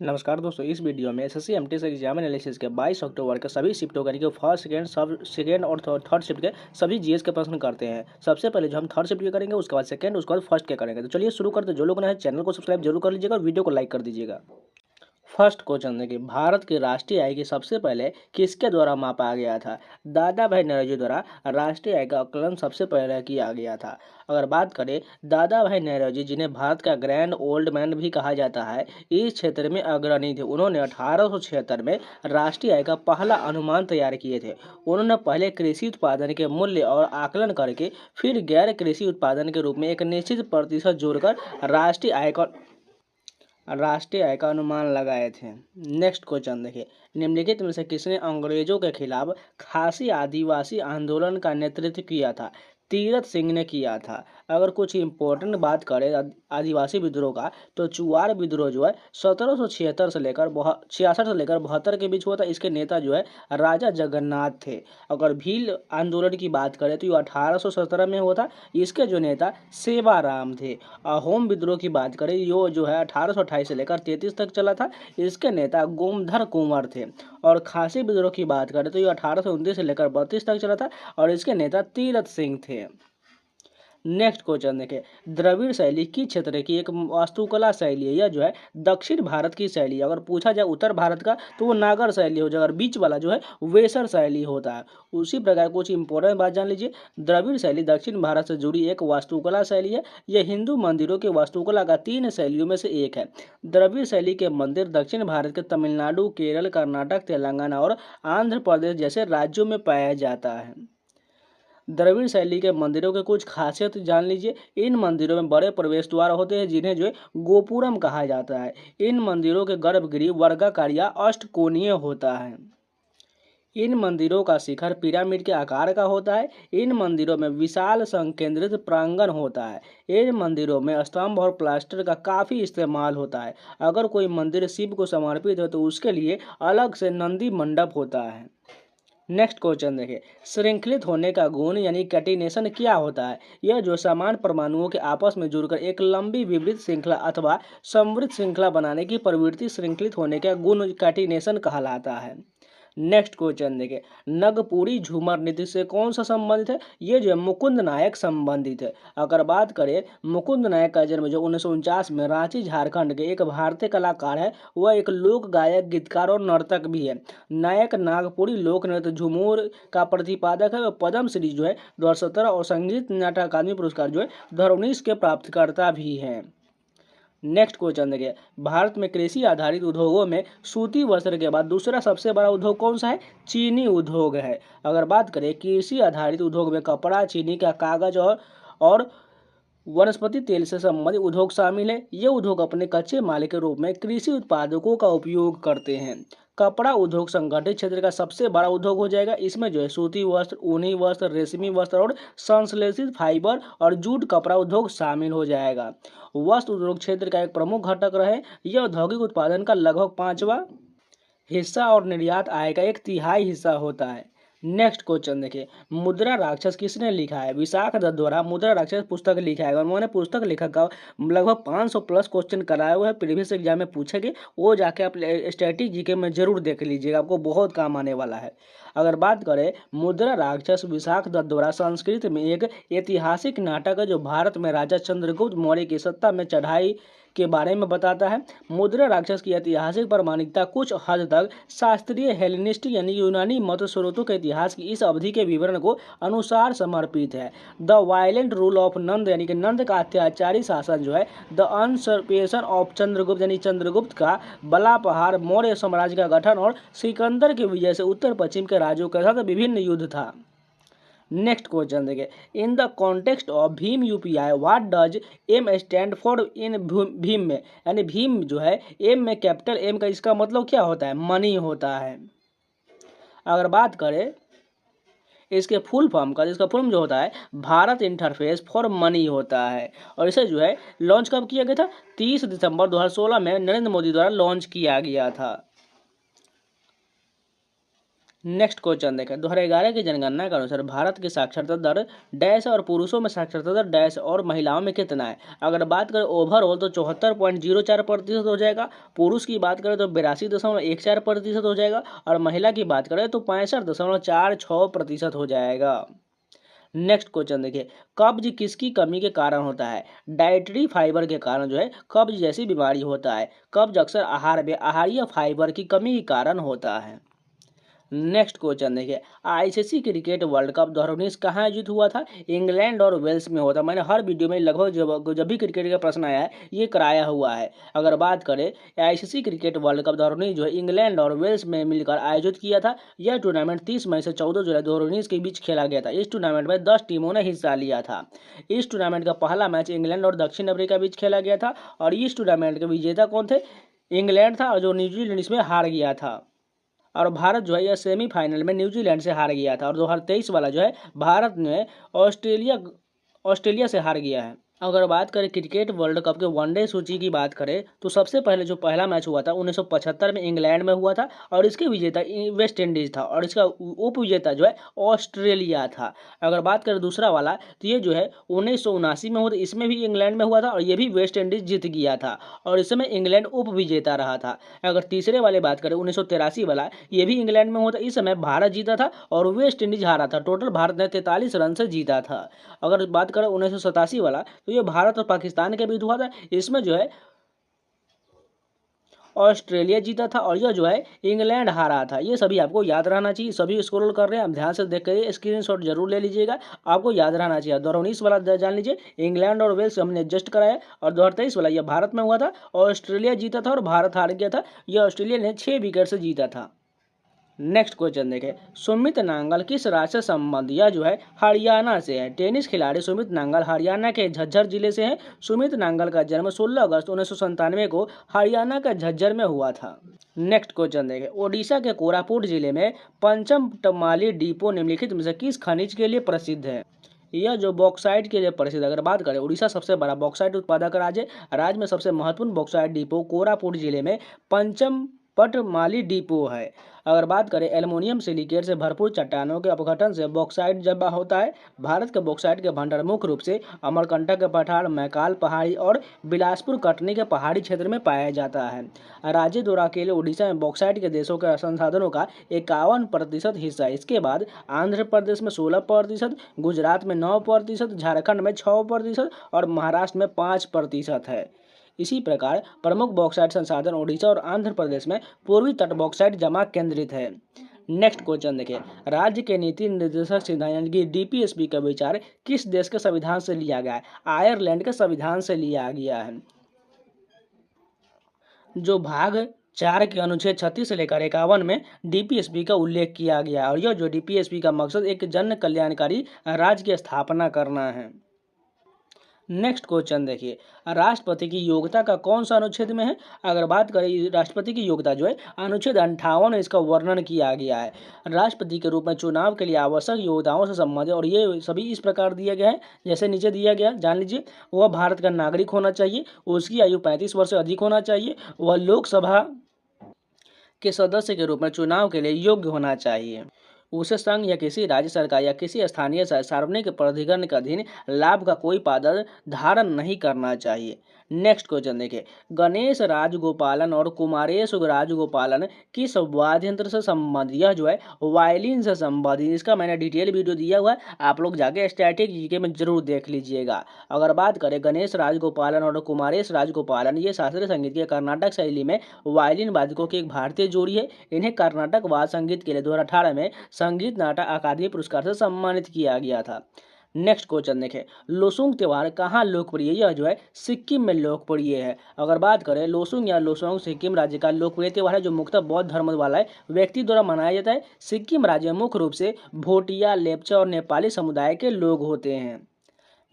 नमस्कार दोस्तों, इस वीडियो में एसएससी एमटीएस एग्जाम एनालिसिस के 22 अक्टूबर के सभी शिफ्टों यानी कि फर्स्ट सेकेंड और थर्ड शिफ्ट के सभी जीएस के प्रश्न करते हैं। सबसे पहले जो हम थर्ड शिफ्ट के करेंगे, उसके बाद सेकेंड, उसके बाद फर्स्ट के करेंगे। तो चलिए शुरू करते हैं। जो लोग नए हैं चैनल को सब्सक्राइब जरूर कर लीजिएगा और वीडियो को लाइक कर दीजिएगा। फर्स्ट क्वेश्चन देखिए, भारत की राष्ट्रीय आय की सबसे पहले किसके द्वारा मापा गया था? दादा भाई नौरोजी द्वारा राष्ट्रीय आय का आकलन सबसे पहले किया गया था। अगर बात करें, दादा भाई नौरोजी, जिन्हें भारत का ग्रैंड ओल्ड मैन भी कहा जाता है, इस क्षेत्र में अग्रणी थे। उन्होंने 1876 में राष्ट्रीय आय का पहला अनुमान तैयार किए थे। उन्होंने पहले कृषि उत्पादन के मूल्य और आकलन करके फिर गैर कृषि उत्पादन के रूप में एक निश्चित प्रतिशत जोड़कर राष्ट्रीय आय का अनुमान लगाए थे। नेक्स्ट क्वेश्चन देखिए, निम्नलिखित में से किसने अंग्रेजों के खिलाफ खासी आदिवासी आंदोलन का नेतृत्व किया था? तीरथ सिंह ने किया था। अगर कुछ इंपॉर्टेंट बात करें आदिवासी विद्रोह का, तो चुआर विद्रोह जो है 1776 से लेकर 66 से लेकर 72 के बीच हुआ था। इसके नेता जो है राजा जगन्नाथ थे। अगर भील आंदोलन की बात करें तो ये 1817 में हुआ था। इसके जो नेता सेवाराम थे। अहोम विद्रोह की बात करें, यो जो है 1828 से लेकर 33 तक चला था। इसके नेता गोमधर कुंवर थे। और खासी विद्रोह की बात करें तो ये 1829 से लेकर 32 तक चला था और इसके नेता तीरथ सिंह थे। नेक्स्ट क्वेश्चन देखें, द्रविड़ शैली किस क्षेत्र की एक वास्तुकला शैली है? यह जो है दक्षिण भारत की शैली है। अगर पूछा जाए उत्तर भारत का तो वो नागर शैली हो जाएगा और बीच वाला जो है वेसर शैली होता है। उसी प्रकार कुछ इंपॉर्टेंट बात जान लीजिए। द्रविड़ शैली दक्षिण भारत से जुड़ी एक वास्तुकला शैली है। यह हिंदू मंदिरों के वास्तुकला का 3 शैलियों में से एक है। द्रविड़ शैली के मंदिर दक्षिण भारत के तमिलनाडु, केरल, कर्नाटक, तेलंगाना और आंध्र प्रदेश जैसे राज्यों में पाया जाता है। द्रविड़ शैली के मंदिरों के कुछ खासियत जान लीजिए। इन मंदिरों में बड़े प्रवेश द्वार होते हैं, जिन्हें जो है गोपुरम कहा जाता है। इन मंदिरों के गर्भगृह वर्गाकार या अष्टकोणीय होता है। इन मंदिरों का शिखर पिरामिड के आकार का होता है। इन मंदिरों में विशाल संकेंद्रित प्रांगण होता है। इन मंदिरों में स्तंभ और प्लास्टर का काफी इस्तेमाल होता है। अगर कोई मंदिर शिव को समर्पित है तो उसके लिए अलग से नंदी मंडप होता है। नेक्स्ट क्वेश्चन देखिए, श्रृंखलित होने का गुण यानी कैटिनेशन क्या होता है? यह जो समान परमाणुओं के आपस में जुड़कर एक लंबी विवृत श्रृंखला अथवा समृद्ध श्रृंखला बनाने की प्रवृत्ति श्रृंखलित होने का गुण कैटिनेशन कहलाता है। नेक्स्ट क्वेश्चन देखिए, नगपुरी झूमर नृत्य से कौन सा संबंधित है? ये जो है मुकुंद नायक संबंधित है। अगर बात करें, मुकुंद नायक का जन्म जो 1949 में रांची झारखंड के एक भारतीय कलाकार है। वह एक लोक गायक, गीतकार और नर्तक भी है। नायक नागपुरी लोक नृत्य झूमर का प्रतिपादक है। वह पद्मश्री जो है 2017 और संगीत नाटक अकादमी पुरस्कार जो है 2019 के प्राप्तकर्ता भी हैं। नेक्स्ट क्वेश्चन देखिए, भारत में कृषि आधारित उद्योगों में सूती वस्त्र के बाद दूसरा सबसे बड़ा उद्योग कौन सा है? चीनी उद्योग है। अगर बात करें कृषि आधारित उद्योग में कपड़ा, चीनी का कागज और वनस्पति तेल से संबंधित उद्योग शामिल है। ये उद्योग अपने कच्चे माल के रूप में कृषि उत्पादकों का उपयोग करते हैं। कपड़ा उद्योग संगठित क्षेत्र का सबसे बड़ा उद्योग हो जाएगा। इसमें जो है सूती वस्त्र, ऊनी वस्त्र, रेशमी वस्त्र और संश्लेषित फाइबर और जूट कपड़ा उद्योग शामिल हो जाएगा। वस्त्र उद्योग क्षेत्र का एक प्रमुख घटक रहे। यह औद्योगिक उत्पादन का लगभग 5वां हिस्सा और निर्यात आय का 1/3 हिस्सा होता है। नेक्स्ट क्वेश्चन देखिए, मुद्रा राक्षस किसने लिखा है? विशाख दत्त द्वारा मुद्रा राक्षस पुस्तक लिखा है। उन्होंने पुस्तक लेखक का लगभग 500 प्लस क्वेश्चन कराया हुआ है, प्रीवियस एग्जाम में पूछेंगे। वो जाके आप स्टैटिक जीके में जरूर देख लीजिएगा, आपको बहुत काम आने वाला है। अगर बात करें, मुद्रा राक्षस विशाख दत्त द्वारा संस्कृत में एक ऐतिहासिक नाटक है, जो भारत में राजा चंद्रगुप्त मौर्य की सत्ता में चढ़ाई के बारे में बताता है। मुद्रा राक्षस की ऐतिहासिक प्रामाणिकता कुछ हद तक शास्त्रीय हेलेनिस्टिक यानी यूनानी मत स्रोतों के इतिहास की इस अवधि के विवरण को अनुसार समर्पित है। द वायलेंट रूल ऑफ नंद यानी कि नंद का अत्याचारी शासन जो है, द अनसर्पेशन ऑफ चंद्रगुप्त यानी चंद्रगुप्त का बला पहाड़, मौर्य साम्राज्य का गठन और सिकंदर की विजय से उत्तर पश्चिम के राज्यों के साथ विभिन्न युद्ध था। नेक्स्ट क्वेश्चन देखिए, in the context of Bhim UPI what does M stand for in Bhim में? यानी भीम जो है एम में कैपिटल एम का इसका मतलब क्या होता है? मनी होता है। अगर बात करें इसके फुल फॉर्म का, जिसका फुल जो होता है भारत इंटरफेस फॉर मनी होता है। और इसे जो है लॉन्च कब किया गया था? 30 दिसंबर 2016 में नरेंद्र मोदी द्वारा लॉन्च किया गया था। नेक्स्ट क्वेश्चन देखें, 2011 की जनगणना के अनुसार भारत की साक्षरता दर डैश और पुरुषों में साक्षरता दर डैश और महिलाओं में कितना है। अगर बात करें ओवरऑल तो 74.04% हो जाएगा। पुरुष की बात करें तो 82.14% हो जाएगा और महिला की बात करें तो 65.46% हो जाएगा। नेक्स्ट क्वेश्चन देखिए, कब्ज किसकी कमी के कारण होता है। डाइटरी फाइबर के कारण जो है कब्ज जैसी बीमारी होता है। कब्ज अक्सर आहार में आहारीय फाइबर की कमी के कारण होता है। नेक्स्ट क्वेश्चन देखिए, आईसीसी क्रिकेट वर्ल्ड कप 2019 कहाँ आयोजित हुआ था। इंग्लैंड और वेल्स में होता। मैंने हर वीडियो में लगभग जब भी क्रिकेट का प्रश्न आया है ये कराया हुआ है। अगर बात करें आईसीसी क्रिकेट वर्ल्ड कप 2019 जो है इंग्लैंड और वेल्स में मिलकर आयोजित किया था। यह टूर्नामेंट 30 मई से 14 जुलाई 2019 के बीच खेला गया था। इस टूर्नामेंट में 10 टीमों ने हिस्सा लिया था। इस टूर्नामेंट का पहला मैच इंग्लैंड और दक्षिण अफ्रीका बीच खेला गया था और इस टूर्नामेंट के विजेता कौन थे, इंग्लैंड था और जो न्यूजीलैंड इसमें हार गया था। और भारत जो है यह सेमीफाइनल में न्यूजीलैंड से हार गया था। और 2023 वाला जो है भारत ने ऑस्ट्रेलिया ऑस्ट्रेलिया से हार गया है। अगर बात करें क्रिकेट वर्ल्ड कप के वनडे सूची की बात करें तो सबसे पहले जो पहला मैच हुआ था 1975 में इंग्लैंड में हुआ था और इसके विजेता वेस्ट इंडीज था और इसका उप विजेता जो है ऑस्ट्रेलिया था। अगर बात करें दूसरा वाला तो ये जो है 1979 में हुआ था, इसमें भी इंग्लैंड में हुआ था और ये भी वेस्ट इंडीज जीत गया था और इस समय इंग्लैंड उप विजेता रहा था। अगर तीसरे वाले बात करें 1983 वाला, ये भी इंग्लैंड में हुआ था, इस समय भारत जीता था और वेस्ट इंडीज हारा था। टोटल भारत ने 43 रन से जीता था। अगर बात करें 1987 वाला तो ये भारत और पाकिस्तान के बीच हुआ था। इसमें जो है ऑस्ट्रेलिया जीता था और यह जो है इंग्लैंड हारा था। ये सभी आपको याद रहना चाहिए। सभी स्क्रॉल कर रहे हैं, आप ध्यान से देख कर स्क्रीनशॉट जरूर ले लीजिएगा, आपको याद रहना चाहिए। 2019 वाला जान लीजिए, इंग्लैंड और वेल्स हमने एडजस्ट कराया और 2023 वाला यह भारत में हुआ था, ऑस्ट्रेलिया जीता था और भारत हार गया था। यह ऑस्ट्रेलिया ने 6 विकेट से जीता था। नेक्स्ट क्वेश्चन देखें, सुमित नांगल किस राज्य से संबंध। यह जो है हरियाणा से है। टेनिस खिलाड़ी सुमित नांगल हरियाणा के झज्जर जिले से हैं। सुमित नांगल का जन्म 16 अगस्त 1997 को हरियाणा के झज्जर में हुआ था। नेक्स्ट क्वेश्चन देखें, ओडिशा के कोरापुट जिले में पंचमटमाली डिपो निम्नलिखित में से किस खनिज के लिए प्रसिद्ध है। यह जो बॉक्साइट के लिए प्रसिद्ध, अगर बात करें उड़ीसा सबसे बड़ा बॉक्साइट उत्पादक राज्य है। राज्य में सबसे महत्वपूर्ण बॉक्साइट डिपो कोरापुट जिले में पंचमपटमाली डिपो है। अगर बात करें एल्युमिनियम सिलिकेट से भरपूर चट्टानों के अपघटन से बॉक्साइट जमा होता है। भारत के बॉक्साइट के भंडार मुख्य रूप से अमरकंटक के पठार, मैकाल पहाड़ी और बिलासपुर कटनी के पहाड़ी क्षेत्र में पाया जाता है। राज्य द्वारा अकेले उड़ीसा में बॉक्साइट के देशों के संसाधनों का 51% हिस्सा है। इसके बाद आंध्र प्रदेश में 16%, गुजरात में 9%, झारखंड में 6% और महाराष्ट्र में 5% है। इसी प्रकार प्रमुख बॉक्साइट संसाधन ओडिशा और आंध्र प्रदेश में पूर्वी तट बॉक्साइट जमा केंद्रित है। नेक्स्ट क्वेश्चन देखिए, राज्य के नीति निर्देशक सिद्धांत यानी कि डीपीएसपी का विचार किस देश के संविधान से लिया गया है। आयरलैंड के संविधान से लिया गया है। जो भाग 4 के अनुच्छेद 36 से लेकर 51 में डीपीएसपी का उल्लेख किया गया है और यह जो डीपीएसपी का मकसद एक जन कल्याणकारी राज्य की स्थापना करना है। नेक्स्ट क्वेश्चन देखिए, राष्ट्रपति की योग्यता का कौन सा अनुच्छेद में है। अगर बात करें राष्ट्रपति की योग्यता जो है अनुच्छेद 58 में इसका वर्णन किया गया है। राष्ट्रपति के रूप में चुनाव के लिए आवश्यक योग्यताओं से संबंधित और ये सभी इस प्रकार दिया गया है जैसे नीचे दिया गया, जान लीजिए। वह भारत का नागरिक होना चाहिए, उसकी आयु 35 वर्ष से अधिक होना चाहिए, वह लोकसभा के सदस्य के रूप में चुनाव के लिए योग्य होना चाहिए, उसे संघ या किसी राज्य सरकार या किसी स्थानीय सार्वजनिक प्राधिकरण के अधीन लाभ का कोई पद धारण नहीं करना चाहिए। नेक्स्ट क्वेश्चन देखिए, गणेश राजगोपालन और कुमारेश राजगोपालन किस वाद्य यंत्र से संबंधित। यह जो है वायलिन से संबंधित। इसका मैंने डिटेल वीडियो दिया हुआ है, आप लोग जाके स्टैटिक जीके में जरूर देख लीजिएगा। अगर बात करें गणेश राजगोपालन और कुमारेश राजगोपालन, ये शास्त्रीय संगीत के कर्नाटक शैली में वायलिन वादकों की एक भारतीय जोड़ी है। इन्हें कर्नाटक वाद्य संगीत के लिए 2018 में संगीत नाटक अकादमी पुरस्कार से सम्मानित किया गया था। नेक्स्ट क्वेश्चन देखें, लोसुंग त्यौहार कहाँ लोकप्रिय है। यह जो है सिक्किम में लोकप्रिय है। अगर बात करें लोसुंग या लोसोंग सिक्किम राज्य का लोकप्रिय त्यौहार है जो मुख्यतः बौद्ध धर्म वाला व्यक्ति द्वारा मनाया जाता है। सिक्किम राज्य में मुख्य रूप से भोटिया, लेप्चा और नेपाली समुदाय के लोग होते हैं।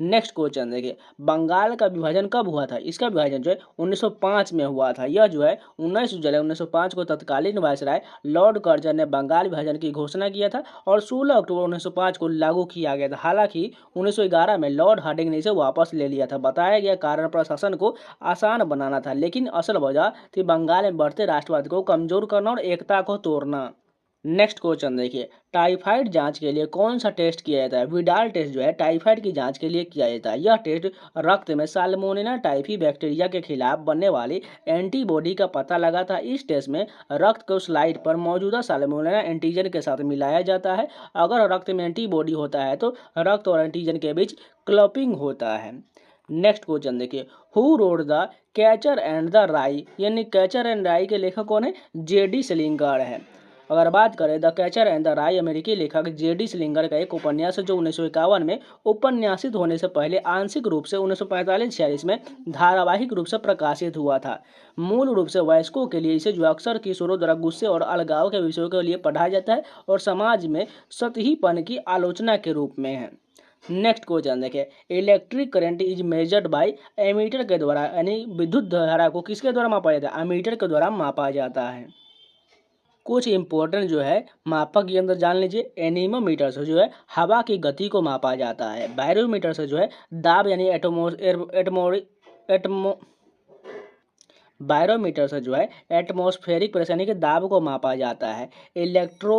नेक्स्ट क्वेश्चन देखिए, बंगाल का विभाजन कब हुआ था। इसका विभाजन जो है 1905 में हुआ था। यह जो है 19 जुलाई 1905 को तत्कालीन वायसराय लॉर्ड कर्जन ने बंगाल विभाजन की घोषणा किया था और 16 अक्टूबर 1905 को लागू किया गया था। हालांकि 1911 में लॉर्ड हार्डिंग ने इसे वापस ले लिया था। बताया गया कारण प्रशासन को आसान बनाना था, लेकिन असल वजह थी बंगाल में बढ़ते राष्ट्रवाद को कमजोर करना और एकता को तोड़ना। नेक्स्ट क्वेश्चन देखिए, टाइफाइड जांच के लिए कौन सा टेस्ट किया जाता है? विडाल टेस्ट जो है टाइफाइड की जांच के लिए किया जाता है। यह टेस्ट रक्त में साल्मोनेला टाइफी बैक्टीरिया के खिलाफ बनने वाली एंटीबॉडी का पता लगाता है। इस टेस्ट में रक्त को स्लाइड पर मौजूदा साल्मोनेला एंटीजन के साथ मिलाया जाता है। अगर रक्त में एंटीबॉडी होता है तो रक्त और एंटीजन के बीच क्लपिंग होता है। नेक्स्ट क्वेश्चन देखिए, who wrote the catcher and the राई, यानी कैचर एंड राई के लेखक कौन है? जेडी सलिंगर है। अगर बात करें द कैचर एंड द राई, अमेरिकी लेखक जेडी सलिंगर का एक उपन्यास है जो 1951 में उपन्यासित होने से पहले आंशिक रूप से 1945-46 में धारावाहिक रूप से प्रकाशित हुआ था। मूल रूप से वयस्कों के लिए इसे जो अक्सर किशोरों द्वारा गुस्से और अलगाव के विषयों के लिए पढ़ा जाता है और समाज में सतहीपन की आलोचना के रूप में है। नेक्स्ट क्वेश्चन देखिए, electric current is measured by ammeter के द्वारा, यानी विद्युत धारा को किसके द्वारा मापा जाता है? एमीटर के द्वारा मापा जाता है। कुछ इंपॉर्टेंट जो है मापक के अंदर जान लीजिए। एनीमोमीटर से जो है हवा की गति को मापा जाता है। बैरोमीटर से जो है दाब यानी बैरोमीटर से जो है एटमॉस्फेरिक प्रेशर यानी कि दाब को मापा जाता है। इलेक्ट्रो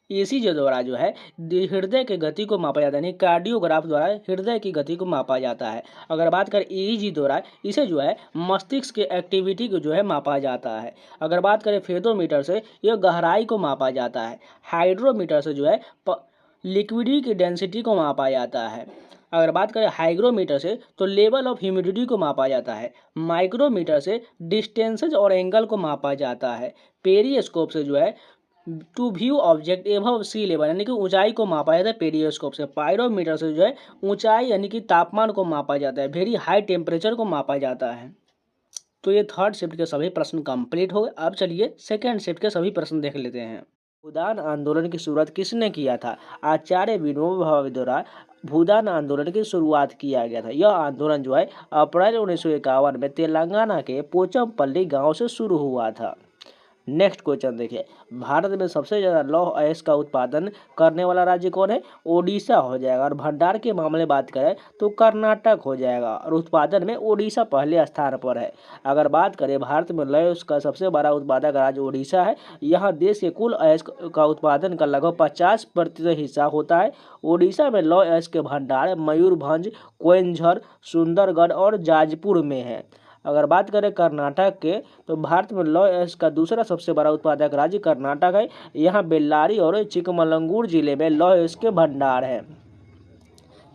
ईसीजी द्वारा जो है हृदय की गति को मापा जाता है, यानी कार्डियोग्राफ द्वारा हृदय की गति को मापा जाता है। अगर बात करें ईईजी द्वारा, इसे जो है मस्तिष्क की एक्टिविटी को जो है मापा जाता है। अगर बात करें फेदोमीटर से, यह गहराई को मापा जाता है। हाइड्रोमीटर से जो है लिक्विडी की डेंसिटी को मापा जाता है। अगर बात करें हाइग्रोमीटर से तो लेवल ऑफ ह्यूमिडिटी को मापा जाता है। माइक्रोमीटर से डिस्टेंसेज और एंगल को मापा जाता है। पेरिस्कोप से जो है to view object above sea level यानी कि ऊंचाई को मापा जाता है पेरिस्कोप से। पायरोमीटर से जो है ऊंचाई यानी कि तापमान को मापा जाता है। वेरी हाई टेम्परेचर को मापा जाता है। तो ये थर्ड शिफ्ट के सभी प्रश्न कंप्लीट हो गए। अब चलिए सेकेंड शिफ्ट के सभी प्रश्न देख लेते हैं। भूदान आंदोलन की शुरुआत किसने किया था? आचार्य विनोबा भावे द्वारा भूदान आंदोलन की शुरुआत किया गया था। यह आंदोलन जो है अप्रैल 1951 में तेलंगाना के पोचमपल्ली गांव से शुरू हुआ था। नेक्स्ट क्वेश्चन देखिए, भारत में सबसे ज़्यादा लौह अयस्क का उत्पादन करने वाला राज्य कौन है? ओडिशा हो जाएगा। और भंडार के मामले में बात करें तो कर्नाटक हो जाएगा और उत्पादन में ओडिशा पहले स्थान पर है। अगर बात करें भारत में लौह अयस्क का सबसे बड़ा उत्पादक राज्य ओडिशा है। यहाँ देश के कुल अयस्क का उत्पादन का लगभग 50% हिस्सा होता है। ओडिशा में लौह अयस्क के भंडार मयूरभंज, कोइंझर, सुंदरगढ़ और जाजपुर में है। अगर बात करें कर्नाटक के तो भारत में लौह अयस्क का दूसरा सबसे बड़ा उत्पादक राज्य कर्नाटक है। यहाँ बेल्लारी और चिकमगलूर जिले में लौह अयस्क के भंडार है।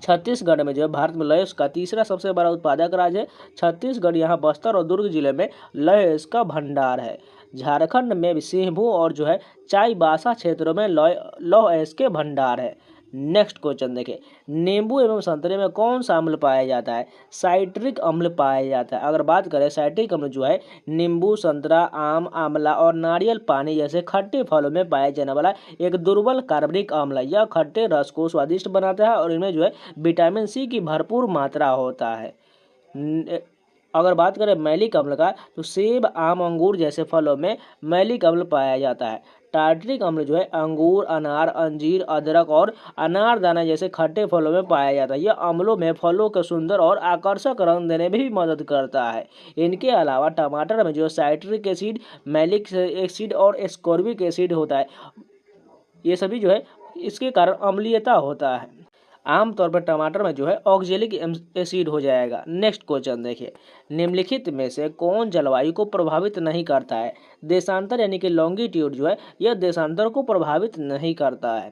छत्तीसगढ़ में जो है भारत में लौह अयस्क का तीसरा सबसे बड़ा उत्पादक राज्य है छत्तीसगढ़। यहाँ बस्तर और दुर्ग जिले में लौह अयस्क का भंडार है। झारखंड में सिंहभूम और जो है चाईबासा क्षेत्रों में लौह अयस्क के भंडार है। नेक्स्ट क्वेश्चन देखिए, नींबू एवं संतरे में कौन सा अम्ल पाया जाता है? साइट्रिक अम्ल पाया जाता है। अगर बात करें साइट्रिक अम्ल जो है नींबू, संतरा, आम, आंवला और नारियल पानी जैसे खट्टे फलों में पाया जाने वाला एक दुर्बल कार्बनिक अम्ल है। यह खट्टे रस को स्वादिष्ट बनाता है और इनमें जो है विटामिन सी की भरपूर मात्रा होता है। अगर बात करें मैलिक अम्ल का तो सेब, आम, अंगूर जैसे फलों में मैलिक अम्ल पाया जाता है। टार्टरिक अम्ल जो है अंगूर, अनार, अंजीर, अदरक और अनारदाना जैसे खट्टे फलों में पाया जाता है। यह अम्लों में फलों को सुंदर और आकर्षक रंग देने में भी मदद करता है। इनके अलावा टमाटर में जो साइट्रिक एसिड, मैलिक एसिड और एस्कॉर्बिक एसिड होता है, ये सभी जो है इसके कारण अम्लीयता होता है। आमतौर पर टमाटर में जो है ऑक्जेलिक एसिड हो जाएगा। नेक्स्ट क्वेश्चन देखिए, निम्नलिखित में से कौन जलवायु को प्रभावित नहीं करता है? देशांतर यानी कि लॉन्गिट्यूड जो है यह देशांतर को प्रभावित नहीं करता है।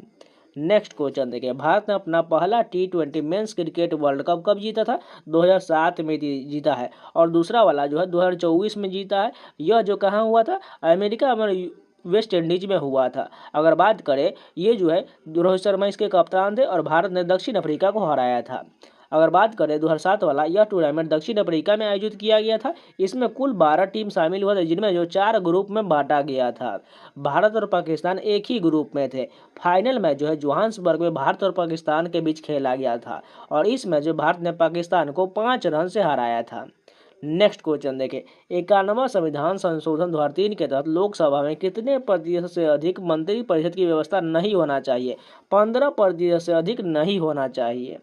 नेक्स्ट क्वेश्चन देखिए, भारत ने अपना पहला T20 men's cricket world cup कब जीता था? 2007 में जीता है। और दूसरा वाला जो है 2024 में जीता है। यह जो कहाँ हुआ था? अमेरिका में, वेस्ट इंडीज में हुआ था। अगर बात करें ये जो है रोहित शर्मा इसके कप्तान थे और भारत ने दक्षिण अफ्रीका को हराया था। अगर बात करें 2007 वाला, यह टूर्नामेंट दक्षिण अफ्रीका में आयोजित किया गया था। इसमें कुल 12 टीम शामिल हुआ था जिनमें जो 4 ग्रुप में बांटा गया था। भारत और पाकिस्तान एक ही ग्रुप में थे। फाइनल मैच जो है जोहान्सबर्ग में भारत और पाकिस्तान के बीच खेला गया था और इस मैच में भारत ने पाकिस्तान को 5 रन से हराया था। नेक्स्ट क्वेश्चन देखें, 91वां संविधान संशोधन 2003 के तहत लोकसभा में कितने प्रतिशत से अधिक मंत्री परिषद की व्यवस्था नहीं होना चाहिए? 15% से अधिक नहीं होना चाहिए।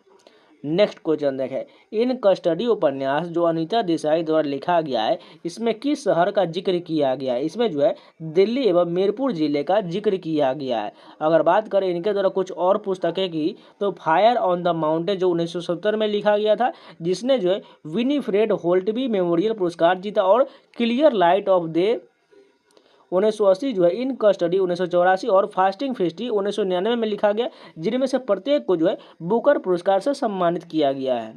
नेक्स्ट क्वेश्चन देखें, इन कस्टडी उपन्यास जो अनीता देसाई द्वारा लिखा गया है, इसमें किस शहर का जिक्र किया गया है? इसमें जो है दिल्ली एवं मीरपुर जिले का जिक्र किया गया है। अगर बात करें इनके द्वारा कुछ और पुस्तकें की, तो फायर ऑन द माउंटेन जो 1970 में लिखा गया था, जिसने जो है विनीफ्रेड होल्टबी मेमोरियल पुरस्कार जीता, और क्लियर लाइट ऑफ डे 1980 जो है, इन कस्टडी 1984 और फास्टिंग फेस्टी 1999 में लिखा गया, जिनमें से प्रत्येक को जो है बुकर पुरस्कार से सम्मानित किया गया है।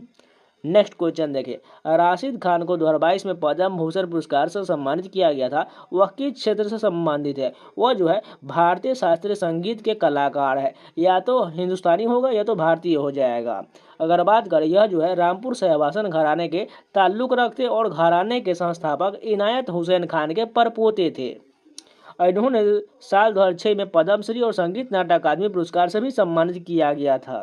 नेक्स्ट क्वेश्चन देखिए, राशिद खान को 2022 में पद्म भूषण पुरस्कार से सम्मानित किया गया था, वह किस क्षेत्र से सम्मानित है? वह जो है भारतीय शास्त्रीय संगीत के कलाकार है, या तो हिंदुस्तानी होगा या तो भारतीय हो जाएगा। अगर बात करें, यह जो है रामपुर सहवासन घराने के ताल्लुक रखते और घराने के संस्थापक इनायत हुसैन खान के परपोते थे। इन्होंने साल 2006 में पद्मश्री और संगीत नाटक अकादमी पुरस्कार से भी सम्मानित किया गया था।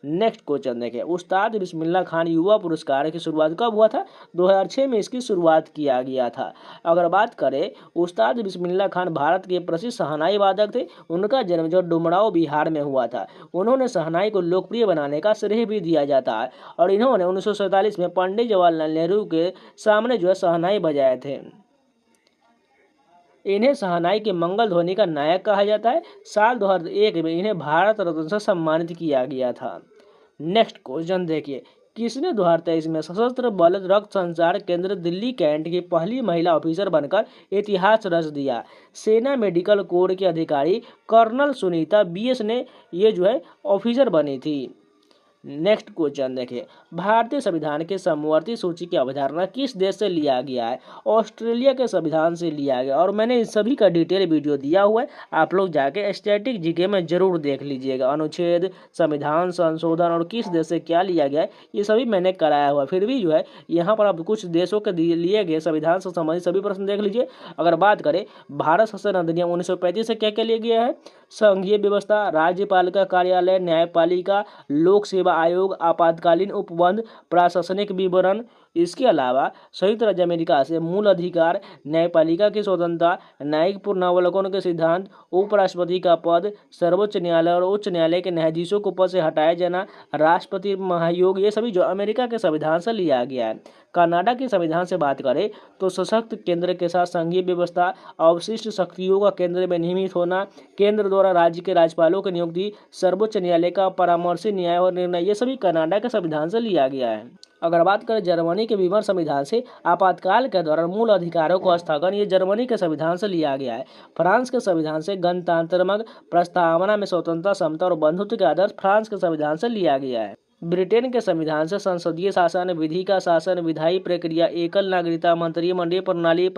नेक्स्ट क्वेश्चन देखें, उस्ताद बिस्मिल्लाह खान युवा पुरस्कार की शुरुआत कब हुआ था? 2006 में इसकी शुरुआत किया गया था। अगर बात करें, उस्ताद बिस्मिल्लाह खान भारत के प्रसिद्ध शहनाई वादक थे। उनका जन्म जो डुमराव बिहार में हुआ था। उन्होंने शहनाई को लोकप्रिय बनाने का श्रेय भी दिया जाता है, और इन्होंने 1947 में पंडित जवाहरलाल नेहरू के सामने जो है शहनाई बजाए थे। इन्हें शहनाई के मंगल ध्वनि का नायक कहा जाता है। साल 2001 में इन्हें भारत रत्न से सम्मानित किया गया था। नेक्स्ट क्वेश्चन देखिए, किसने 2023 में सशस्त्र बल रक्त संचार केंद्र दिल्ली कैंट की पहली महिला ऑफिसर बनकर इतिहास रच दिया? सेना मेडिकल कोर के अधिकारी कर्नल सुनीता BS ने ये जो है ऑफिसर बनी थी। नेक्स्ट क्वेश्चन देखिए, भारतीय संविधान के समवर्ती सूची की अवधारणा किस देश से लिया गया है? ऑस्ट्रेलिया के संविधान से लिया गया, और मैंने इन सभी का डिटेल वीडियो दिया हुआ है, आप लोग जाके स्टैटिक जीके में जरूर देख लीजिएगा। अनुच्छेद, संविधान संशोधन और किस देश से क्या लिया गया है, ये सभी मैंने कराया हुआ है। फिर भी जो है यहाँ पर आप कुछ देशों के लिए गए संविधान से संबंधित सभी प्रश्न देख लीजिए। अगर बात करें, भारत शासन अधिनियम 1935 से क्या क्या लिया गया है? संघीय व्यवस्था, राज्यपाल का कार्यालय, न्यायपालिका, लोक सेवा आयोग, आपातकालीन उपबंध, प्रशासनिक विवरण। इसके अलावा संयुक्त राज्य अमेरिका से मूल अधिकार, न्यायपालिका की स्वतंत्रता, न्यायिक पुनरावलोकन के सिद्धांत, उपराष्ट्रपति का पद, सर्वोच्च न्यायालय और उच्च न्यायालय के न्यायाधीशों को पद से हटाया जाना, राष्ट्रपति महायोग, ये सभी जो अमेरिका के संविधान से लिया गया है। कनाडा के संविधान से बात करें तो सशक्त केंद्र के साथ संघीय व्यवस्था, अवशिष्ट शक्तियों का केंद्र में नियमित होना, केंद्र द्वारा राज्य के राज्यपालों की नियुक्ति, सर्वोच्च न्यायालय का परामर्शी न्याय और निर्णय, ये सभी कनाडा के संविधान से लिया गया है। अगर बात करें जर्मनी के विमर संविधान से, आपातकाल के दौरान मूल अधिकारों को स्थगन, ये जर्मनी के संविधान से लिया गया है। फ्रांस के संविधान से गणतंत्रात्मक प्रस्तावना में स्वतंत्रता, समता और बंधुत्व के आदर्श फ्रांस के संविधान से लिया गया है। ब्रिटेन के संविधान से संसदीय शासन, विधि का शासन, विधायी प्रक्रिया, एकल नागरिकता, मंत्रिमंडलीय प्रणाली,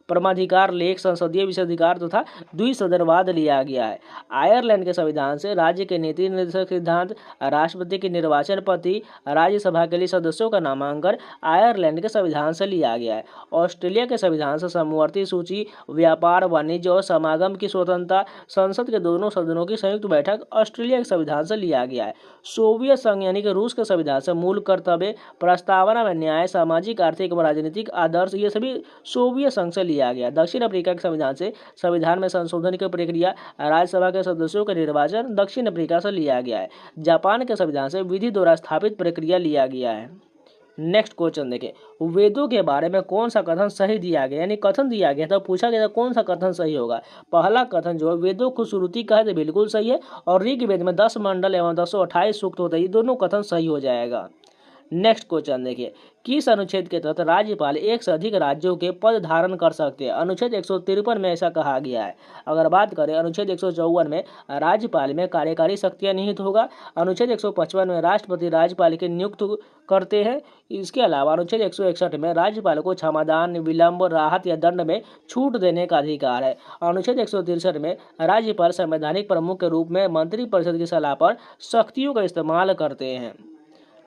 परमाधिकार लेख, संसदीय विशेषाधिकार तथा द्विसदनवाद लिया गया है। आयरलैंड के संविधान से राज्य के नीति निर्देशक सिद्धांत, राष्ट्रपति के निर्वाचन पद्धति, राज्यसभा के लिए सदस्यों का नामांकन आयरलैंड के संविधान से लिया गया है। ऑस्ट्रेलिया के संविधान से समवर्ती सूची, व्यापार, वाणिज्य और समागम की स्वतंत्रता, संसद के दोनों सदनों की संयुक्त बैठक ऑस्ट्रेलिया के संविधान से लिया गया है। सोवियत संघ यानी कि रूस के संविधान से मूल कर्तव्य, प्रस्तावना में न्याय, सामाजिक, आर्थिक व राजनीतिक आदर्श, ये सभी सोवियत संघ से लिया गया। दक्षिण अफ्रीका के संविधान से संविधान में संशोधन की प्रक्रिया, राज्यसभा के सदस्यों का निर्वाचन दक्षिण अफ्रीका से लिया गया है। जापान के संविधान से विधि द्वारा स्थापित प्रक्रिया लिया गया है। नेक्स्ट क्वेश्चन देखें, वेदों के बारे में कौन सा कथन सही दिया गया, यानी कथन दिया गया तो पूछा गया था कौन सा कथन सही होगा। पहला कथन जो है, वेदों को श्रुति कहे तो बिल्कुल सही है, और ऋग्वेद में 10 मंडल एवं 228 सूक्त होते हैं, ये दोनों कथन सही हो जाएगा। नेक्स्ट क्वेश्चन देखिए, किस अनुच्छेद के तहत राज्यपाल एक से अधिक राज्यों के पद धारण कर सकते हैं? अनुच्छेद 153 में ऐसा कहा गया है। अगर बात करें अनुच्छेद 154 में राज्यपाल में कार्यकारी शक्तियां निहित होगा। अनुच्छेद 155 में राष्ट्रपति राज्यपाल के नियुक्त करते हैं। इसके अलावा अनुच्छेद 161 में राज्यपाल को क्षमादान, विलंब, राहत या दंड में छूट देने का अधिकार है। अनुच्छेद 163 में राज्यपाल संवैधानिक प्रमुख के रूप में मंत्रिपरिषद की सलाह पर शक्तियों का इस्तेमाल करते हैं।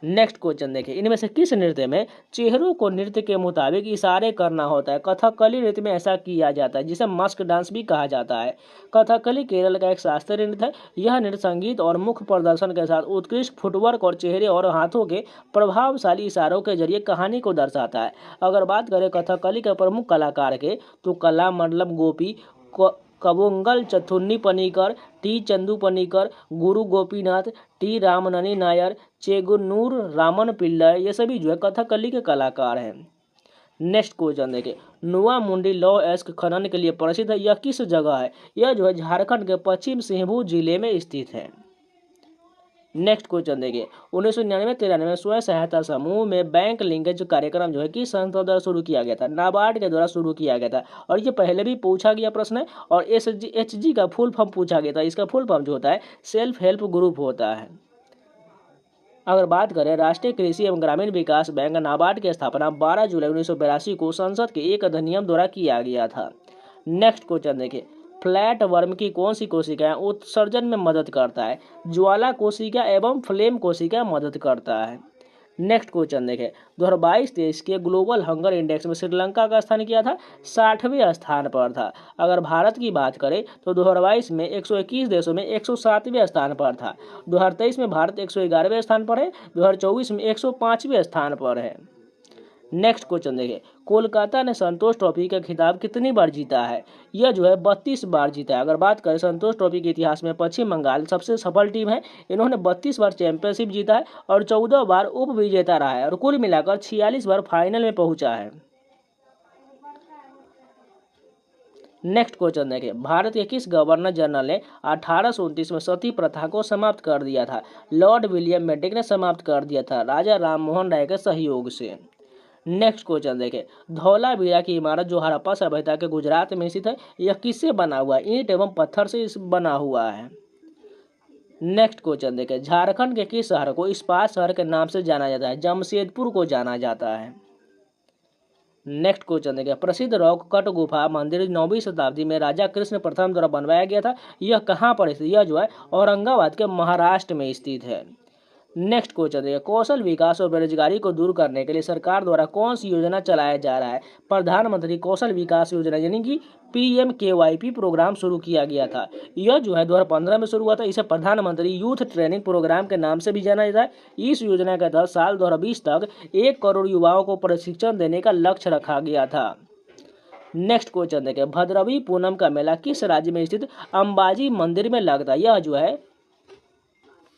नेक्स्ट क्वेश्चन देखिए, इनमें से किस नृत्य में चेहरों को नृत्य के मुताबिक इशारे करना होता है? कथकली नृत्य में ऐसा किया जाता है, जिसे मस्क डांस भी कहा जाता है। कथकली केरल का एक शास्त्रीय नृत्य है। यह नृत्य संगीत और मुख्य प्रदर्शन के साथ उत्कृष्ट फुटवर्क और चेहरे और हाथों के प्रभावशाली इशारों के जरिए कहानी को दर्शाता है। अगर बात करें कथकली के प्रमुख कलाकार के, तो कलामंडलम गोपी, कबोंगल चथुन्नी पनीकर, टी चंदू पनीकर, गुरु गोपीनाथ, टी रामननी नायर, चेगुन्नूर रामन पिल्लई, ये सभी जो है कथकली के कलाकार हैं। नेक्स्ट क्वेश्चन देखिए, नुआ मुंडी लौह अयस्क खनन के लिए प्रसिद्ध है, यह किस जगह है? यह जो है झारखंड के पश्चिम सिंहभूम जिले में स्थित है। नेक्स्ट क्वेश्चन देखिए, 1999-93 में स्वयं सहायता समूह में बैंक लिंकेज कार्यक्रम जो है किस संस्था द्वारा शुरू किया गया था? नाबार्ड के द्वारा शुरू किया गया था। और ये पहले भी पूछा गया प्रश्न है, और SHG का फुल फॉर्म पूछा गया था। इसका फुल फॉर्म जो होता है सेल्फ हेल्प ग्रुप होता है। अगर बात करें राष्ट्रीय कृषि एवं ग्रामीण विकास बैंक नाबार्ड की स्थापना 12 जुलाई 1982 को संसद के एक अधिनियम द्वारा किया गया था। नेक्स्ट क्वेश्चन देखिए, फ्लैट वर्म की कौन सी कोशिका उत्सर्जन में मदद करता है? ज्वाला कोशिका एवं फ्लेम कोशिका मदद करता है। नेक्स्ट क्वेश्चन देखें, 2022-23 के ग्लोबल हंगर इंडेक्स में श्रीलंका का स्थान क्या था? 60वें स्थान पर था। अगर भारत की बात करें तो 2022 में 121 देशों में 107वें स्थान पर था। 2023 में भारत 111वें स्थान पर है। 2024 में 105वें स्थान पर है। नेक्स्ट क्वेश्चन देखिए, कोलकाता ने संतोष ट्रॉफी का खिताब कितनी बार जीता है? यह जो है 32 बार जीता है। अगर बात करें संतोष ट्रॉफी के इतिहास में पश्चिम बंगाल सबसे सफल टीम है। इन्होंने 32 बार चैंपियनशिप जीता है और 14 बार उप विजेता रहा है और कुल मिलाकर 46 बार फाइनल में पहुंचा है। नेक्स्ट क्वेश्चन देखिए, भारत के किस गवर्नर जनरल ने 1829 में सती प्रथा को समाप्त कर दिया था? लॉर्ड विलियम बेंटिक ने समाप्त कर दिया था राजा राममोहन राय के सहयोग से। नेक्स्ट क्वेश्चन देखें, धौलावीरा की इमारत जो हड़प्पा सभ्यता के गुजरात में स्थित है, यह किससे बना हुआ है? ईंट एवं पत्थर से बना हुआ है। नेक्स्ट क्वेश्चन देखें, झारखंड के किस शहर को इस्पात शहर के नाम से जाना जाता है? जमशेदपुर को जाना जाता है। नेक्स्ट क्वेश्चन देखें, प्रसिद्ध रॉक कट गुफा मंदिर 9वीं शताब्दी में राजा कृष्ण प्रथम द्वारा बनवाया गया था। यह कहाँ पर स्थित? यह जो है औरंगाबाद के महाराष्ट्र में स्थित है। नेक्स्ट क्वेश्चन देखिए, कौशल विकास और बेरोजगारी को दूर करने के लिए सरकार द्वारा कौन सी योजना चलाया जा रहा है? प्रधानमंत्री कौशल विकास योजना यानी कि PMKYP प्रोग्राम शुरू किया गया था। यह जो है 2015 में शुरू हुआ था। इसे प्रधानमंत्री यूथ ट्रेनिंग प्रोग्राम के नाम से भी जाना जाता है। इस योजना के तहत साल 2020 तक 1 करोड़ युवाओं को प्रशिक्षण देने का लक्ष्य रखा गया था। नेक्स्ट क्वेश्चन देखिए, भद्रवी पूनम का मेला किस राज्य में स्थित अंबाजी मंदिर में लगता है? यह जो है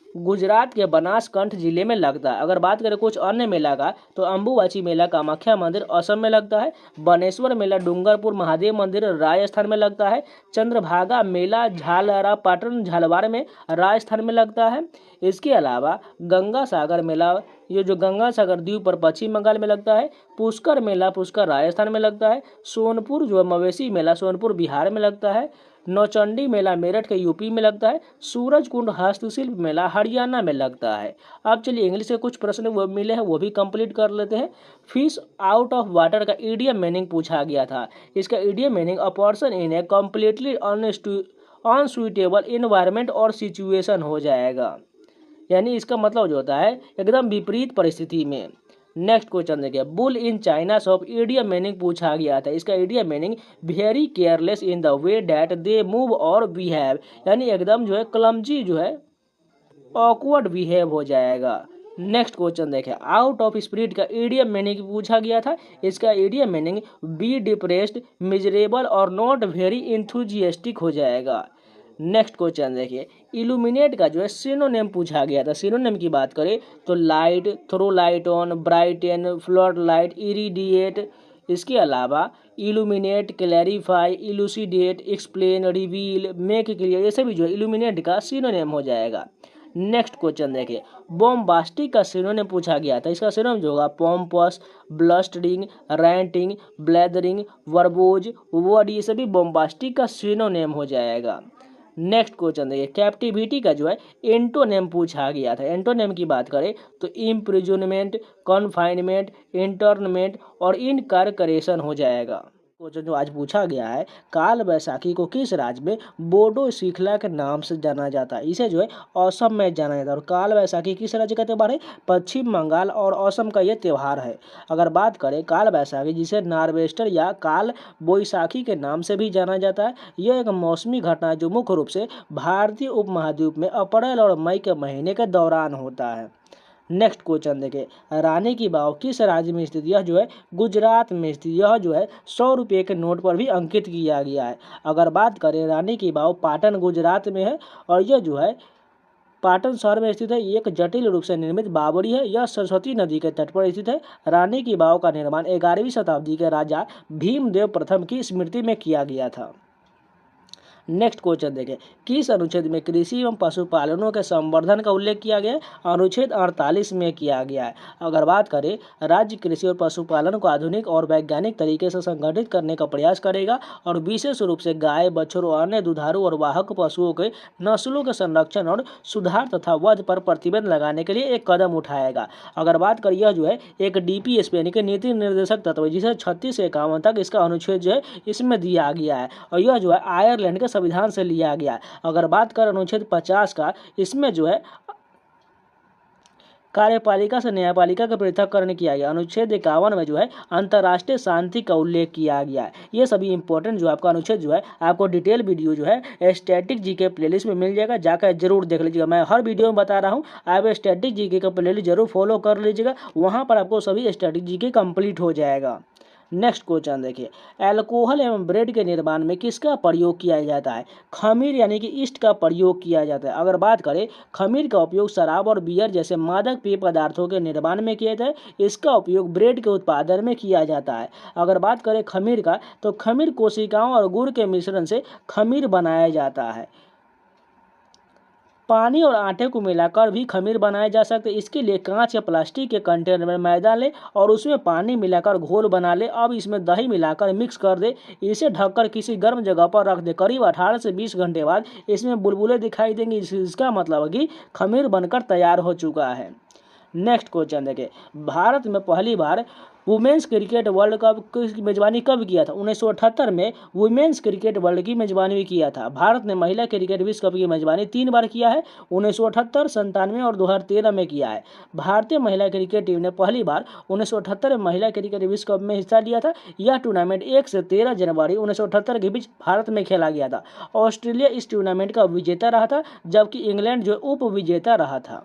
गुजरात के बनासकंठ जिले में लगता है। अगर बात करें कुछ अन्य मेला का तो अंबुबाची मेला कामाख्या मंदिर असम में लगता है। बनेश्वर मेला डूंगरपुर महादेव मंदिर राजस्थान में लगता है। चंद्रभागा मेला झालरापाटन झालवाड़ में राजस्थान में लगता है। इसके अलावा गंगा सागर मेला ये जो गंगा सागर द्वीप पर पश्चिम बंगाल में लगता है। पुष्कर मेला पुष्कर राजस्थान में लगता है। सोनपुर जो है मवेशी मेला सोनपुर बिहार में लगता है। नौचंडी मेला मेरठ के यूपी में लगता है। सूरज कुंड हस्तशिल्प मेला हरियाणा में लगता है। अब चलिए इंग्लिश के कुछ प्रश्न वो मिले हैं वो भी कंप्लीट कर लेते हैं। फिश आउट ऑफ वाटर का इडियम मीनिंग पूछा गया था। इसका idiom meaning a person in a completely unsuitable environment और सिचुएशन हो जाएगा। यानी इसका मतलब जो होता है एकदम विपरीत परिस्थिति में। नेक्स्ट क्वेश्चन देखिए, bull in China shop idiom meaning पूछा गया था। इसका idiom meaning very careless in the way that they move और बिहेव, यानी एकदम जो है क्लमजी जो है ऑकवर्ड बिहेव हो जाएगा। नेक्स्ट क्वेश्चन देखें, आउट ऑफ स्पिरिट का इडियम मीनिंग पूछा गया था। इसका idiom meaning be depressed miserable और नॉट वेरी इंथुजियास्टिक हो जाएगा। नेक्स्ट क्वेश्चन देखिए, इल्यूमिनेट का जो है सिनोनिम पूछा गया था। सिनोनिम की बात करें तो light, throw light on, brighten, flood light, irradiate. इसके अलावा illuminate, clarify, elucidate, explain, reveal, make clear, ये सभी जो है इल्यूमिनेट का सिनोनिम हो जाएगा। नेक्स्ट क्वेश्चन देखिए, बॉम्बास्टिक का सिनोनिम पूछा गया था। इसका सिनोनिम जो होगा pompous, blustering, ranting, blathering, verbose, word, ये सभी बॉम्बास्टिक का सिनोनिम हो जाएगा। नेक्स्ट क्वेश्चन देखिए, कैप्टिविटी का जो है एंटोनेम पूछा गया था। एंटोनेम की बात करें तो इम्प्रिजनमेंट, कन्फाइनमेंट, इंटर्नमेंट और इनकारकरेशन हो जाएगा। क्वेश्चन जो आज पूछा गया है, काल बैसाखी को किस राज्य में बोडो श्रृंखला के नाम से जाना जाता है? इसे जो है असम में जाना जाता है। और काल बैसाखी किस राज्य का त्यौहार है? पश्चिम बंगाल और असम का यह त्यौहार है। अगर बात करें काल बैसाखी जिसे नार्वेस्टर या काल बोईसाखी के नाम से भी जाना जाता है, यह एक मौसमी घटना है जो मुख्य रूप से भारतीय उपमहाद्वीप में अप्रैल और मई के महीने के दौरान होता है। नेक्स्ट क्वेश्चन देखें, रानी की वाव किस राज्य में स्थित? यह जो है गुजरात में स्थित। यह जो है 100 रुपये के नोट पर भी अंकित किया गया है। अगर बात करें रानी की वाव पाटन गुजरात में है और यह जो है पाटन शहर में स्थित है। एक जटिल रूप से निर्मित बावड़ी है। यह सरस्वती नदी के तट पर स्थित है। रानी की वाव का निर्माण 11वीं शताब्दी के राजा भीमदेव प्रथम की स्मृति में किया गया था। नेक्स्ट क्वेश्चन देखें, किस अनुच्छेद में कृषि एवं पशुपालनों के संवर्धन का उल्लेख किया गया है? अनुच्छेद 48 में किया गया है। अगर बात करें, राज्य कृषि और पशुपालन को आधुनिक और वैज्ञानिक तरीके से संगठित करने का प्रयास करेगा और विशेष रूप से गाय, बछड़ और अन्य दुधारू और वाहक पशुओं के नस्लों के संरक्षण और सुधार तथा वध पर प्रतिबंध लगाने के लिए एक कदम उठाएगा। अगर बात करें, यह जो है एक DPSP यानी कि नीति निर्देशक तत्व है, जिसे 36 से 51 तक इसका अनुच्छेद जो है इसमें दिया गया है और यह जो है आयरलैंड के संविधान से लिया गया है। अगर बात करें अनुच्छेद 50 का, इसमें जो है कार्यपालिका से न्यायपालिका का पृथक्करण किया गया। अनुच्छेद 51 में जो है अंतर्राष्ट्रीय शांति का उल्लेख किया गया है। ये सभी इंपॉर्टेंट जो आपका अनुच्छेद जो है आपको डिटेल वीडियो जो है स्टैटिक जीके प्लेलिस्ट में मिल जाएगा, जाकर जरूर देख लीजिएगा। मैं हर वीडियो में बता रहा हूँ, आप स्टैटिक जीके का प्लेलिस्ट जरूर फॉलो कर लीजिएगा, वहाँ पर आपको सभी स्टैटिक जीके कंप्लीट हो जाएगा। नेक्स्ट क्वेश्चन देखिए, अल्कोहल एवं ब्रेड के निर्माण में किसका प्रयोग किया जाता है? खमीर यानी कि ईस्ट का प्रयोग किया जाता है। अगर बात करें, खमीर का उपयोग शराब और बियर जैसे मादक पेय पदार्थों के निर्माण में किया जाता है। इसका उपयोग ब्रेड के उत्पादन में किया जाता है। अगर बात करें खमीर का, तो खमीर कोशिकाओं और गुड़ के मिश्रण से खमीर बनाया जाता है। पानी और आटे को मिलाकर भी खमीर बनाया जा सकता है। इसके लिए कांच या प्लास्टिक के कंटेनर में मैदा लें और उसमें पानी मिलाकर घोल बना ले। अब इसमें दही मिलाकर मिक्स कर दे, इसे ढककर किसी गर्म जगह पर रख दे। करीब 18 से 20 घंटे बाद इसमें बुलबुले दिखाई देंगे। इसका मतलब है कि खमीर बनकर तैयार हो चुका है। नेक्स्ट क्वेश्चन देखिए, भारत में पहली बार वुमेन्स क्रिकेट वर्ल्ड कप की मेजबानी कब किया था? 1978 में वुमेन्स क्रिकेट वर्ल्ड की मेजबानी किया था। भारत ने महिला क्रिकेट विश्व कप की मेजबानी 3 बार किया है, 1978, 97 और 2013 में किया है। भारतीय महिला क्रिकेट टीम ने पहली बार 1978 में महिला क्रिकेट विश्व कप में हिस्सा लिया था। यह टूर्नामेंट 1 से 13 जनवरी 1978 के बीच भारत में खेला गया था। ऑस्ट्रेलिया इस टूर्नामेंट का विजेता रहा था, जबकि इंग्लैंड जो उप विजेता रहा था।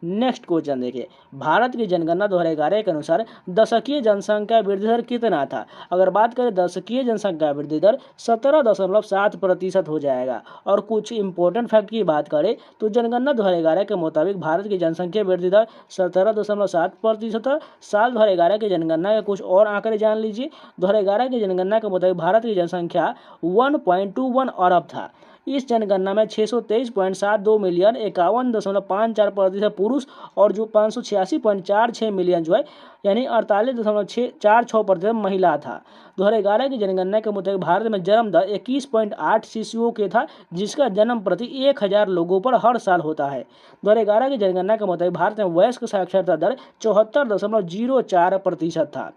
नेक्स्ट क्वेश्चन देखिए, भारत की जनगणना 2011 के अनुसार दशकीय जनसंख्या वृद्धि दर कितना था? अगर बात करें, दशकीय जनसंख्या वृद्धि दर 17.7% हो जाएगा। और कुछ इंपॉर्टेंट फैक्ट की बात करें तो जनगणना 2011 के मुताबिक भारत की जनसंख्या वृद्धि दर 17.7% है। साल 2011 की जनगणना के कुछ और आंकड़े जान लीजिए। 2011 की जनगणना के मुताबिक भारत की जनसंख्या 1.21 अरब था। इस जनगणना में 623.72 मिलियन 51.54% पुरुष और जो 586.46 मिलियन जो है यानी 48.46% महिला था। 2011 की जनगणना के मुताबिक भारत में जन्म दर 21.8 शिशुओं के था, जिसका जन्म प्रति 1000 लोगों पर हर साल होता है। 2011 की जनगणना के मुताबिक भारत में वयस्क साक्षरता दर 74.04% था।